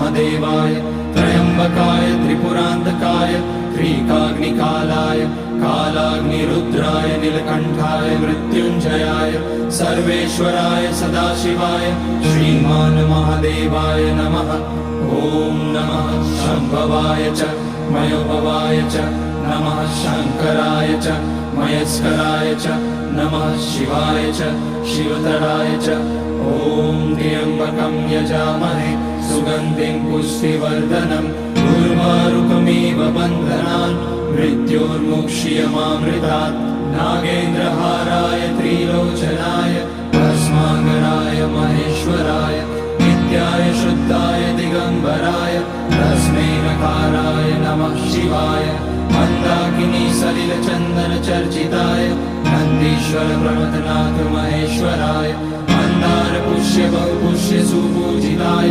महादेवाय त्र्यंबकाय त्रिपुरांतकाय त्रिकाग्निकालाय कालाग्निरुद्राय नीलकंठाय मृत्युंजयाय सर्वेश्वराय सदाशिवाय श्रीमान महादेवाय नमः। ओम नमः शंभवाय च मयोभवाय च नमः शंकराय च मयस्कराय च नमः शिवाय च शिवतराय च। ओम त्र्यंबकं यजामहे सुगंधिं पुष्टिवर्धनम् उर्वारुकमिव बन्धनान् मृत्योर्मुक्षीयमामृतात्। नागेन्द्रहाराय त्रिलोचनाय भस्मांगराय महेश्वराय नित्याय शुद्धाय दिगंबराय तस्मै नकाराय नमः शिवाय। मंदाकिनी सलिल चंदन चर्चिताय नंदीश्वर प्रमथनाथ महेश्वराय मंदार पुष्य बहुपुष्य सुपूजिताय